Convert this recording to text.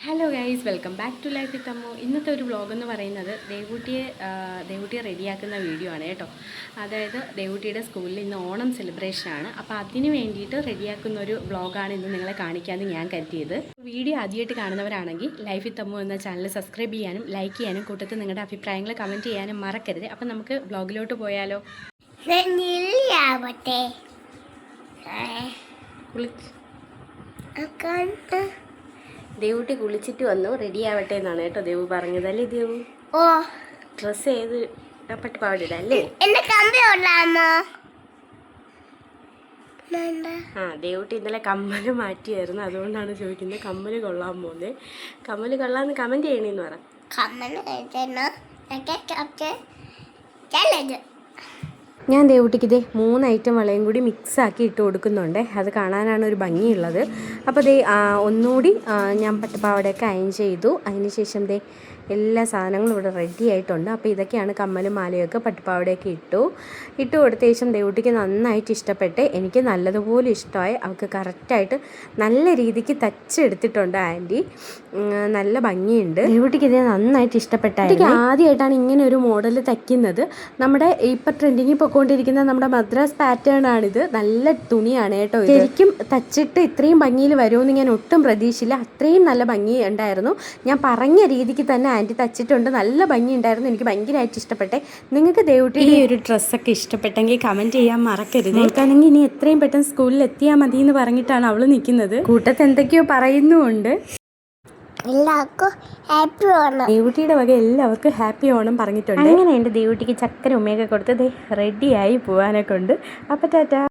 Hello guys, welcome back to life with Ammu. ഇന്നത്തെ ഒരു vlog എന്ന് പറയുന്നത് ദേവൂട്ടിയെ റെഡിയാക്കുന്ന വീഡിയോ ആണ് കേട്ടോ. അതായത് ദേവൂട്ടിയുടെ സ്കൂളിൽ ഇന്ന് ഓണം സെലിബ്രേഷനാണ്. അപ്പോൾ അതിന് വേണ്ടിയിട്ട് റെഡിയാക്കുന്ന ഒരു വ്ളോഗാണ് ഇന്ന് നിങ്ങളെ കാണിക്കാമെന്ന് ഞാൻ കരുതിയത്. വീഡിയോ ആദ്യമായിട്ട് കാണുന്നവരാണെങ്കിൽ ലൈഫ് വിത്ത് അമ്മു എന്ന ചാനൽ സബ്സ്ക്രൈബ് ചെയ്യാനും ലൈക്ക് ചെയ്യാനും കൂട്ടത്തിൽ നിങ്ങളുടെ അഭിപ്രായങ്ങൾ കമൻറ്റ് ചെയ്യാനും മറക്കരുത്. അപ്പം നമുക്ക് വ്ളോഗിലോട്ട് പോയാലോ? ദേവൂട്ടി കുളിച്ചിട്ട് വന്നു, റെഡി ആവട്ടെ എന്നാണ് കേട്ടോ ദേവു പറഞ്ഞത്. അല്ലേ ദേവു? ഓ, ഡ്രസ്സ് ഏത് പട്ടുപാവാട അല്ലേ? ദേവൂട്ടി ഇന്നലെ കമ്മല് മാറ്റിയായിരുന്നു, അതുകൊണ്ടാണ് ചോദിക്കുന്നത്. കമ്മല് കൊള്ളാൻ പോകുന്നത്. കമ്മല് കൊള്ളാന്ന് കമന്റ് ചെയ്യണേന്ന് പറ. ഞാൻ ദേവൂട്ടിക്ക് ഇതേ 3 ഐറ്റം വളയും കൂടി മിക്സാക്കി ഇട്ട് കൊടുക്കുന്നുണ്ട്. അത് കാണാനാണ് ഒരു ഭംഗിയുള്ളത്. അപ്പോൾ ഒന്നുകൂടി ഞാൻ പട്ടുപാവാടയൊക്കെ അയൺ ചെയ്തു. അതിന് ശേഷം എല്ലാ സാധനങ്ങളും ഇവിടെ റെഡി ആയിട്ടുണ്ട്. അപ്പോൾ ഇതൊക്കെയാണ് കമ്മലും മാലയൊക്കെ പട്ടുപാവാടയൊക്കെ ഇട്ട് കൊടുത്ത ശേഷം ദേവൂട്ടിക്ക് നന്നായിട്ട് ഇഷ്ടപ്പെട്ട്, എനിക്ക് നല്ലതുപോലെ ഇഷ്ടമായി. അവൾക്ക് കറക്റ്റായിട്ട് നല്ല രീതിക്ക് തച്ചെടുത്തിട്ടുണ്ട് ആൻറ്റി. നല്ല ഭംഗിയുണ്ട്. ദേവൂട്ടിക്ക് ഇത് നന്നായിട്ട് ഇഷ്ടപ്പെട്ടായിരുന്നു. ആദ്യമായിട്ടാണ് ഇങ്ങനെ ഒരു മോഡൽ തയ്ക്കുന്നത്. നമ്മുടെ ഇപ്പം ട്രെൻഡിങ്ങിൽ പൊയ്ക്കൊണ്ടിരിക്കുന്ന നമ്മുടെ മദ്രാസ് പാറ്റേൺ ആണിത്. നല്ല തുണിയാണ് കേട്ടോ. ശരിക്കും തച്ചിട്ട് ഇത്രയും ഭംഗിയിൽ വരുമെന്ന് ഞാൻ ഒട്ടും പ്രതീക്ഷിച്ചില്ല. അത്രയും നല്ല ഭംഗി ഉണ്ടായിരുന്നു. ഞാൻ പറഞ്ഞ രീതിക്ക് തന്നെ ആൻറ്റി തച്ചിട്ടുണ്ട്. നല്ല ഭംഗി ഉണ്ടായിരുന്നു. എനിക്ക് ഭയങ്കരമായിട്ട് ഇഷ്ടപ്പെട്ടെ. നിങ്ങൾക്ക് ദേവൂട്ടി ഈ ഒരു ഡ്രസ്സൊക്കെ ഇഷ്ടപ്പെട്ടെങ്കിൽ കമൻറ്റ് ചെയ്യാൻ മറക്കരുത്. എനിക്കാണെങ്കിൽ ഇനി എത്രയും പെട്ടെന്ന് സ്കൂളിൽ എത്തിയാൽ മതി എന്ന് പറഞ്ഞിട്ടാണ് അവൾ നിൽക്കുന്നത്. കൂട്ടത്ത് എന്തൊക്കെയോ പറയുന്നുമുണ്ട്. എല്ലാവർക്കും ഹാപ്പി ഓണം. ദേവൂട്ടിയുടെ വക എല്ലാവർക്കും ഹാപ്പി ഓണം പറഞ്ഞിട്ടുണ്ട്. അങ്ങനെയുണ്ട് ദേവൂട്ടിക്ക് ചക്കര ഉമ്മയൊക്കെ കൊടുത്ത് റെഡിയായി പോകാനൊക്കെ ഉണ്ട്. അപ്പം ടാറ്റാ.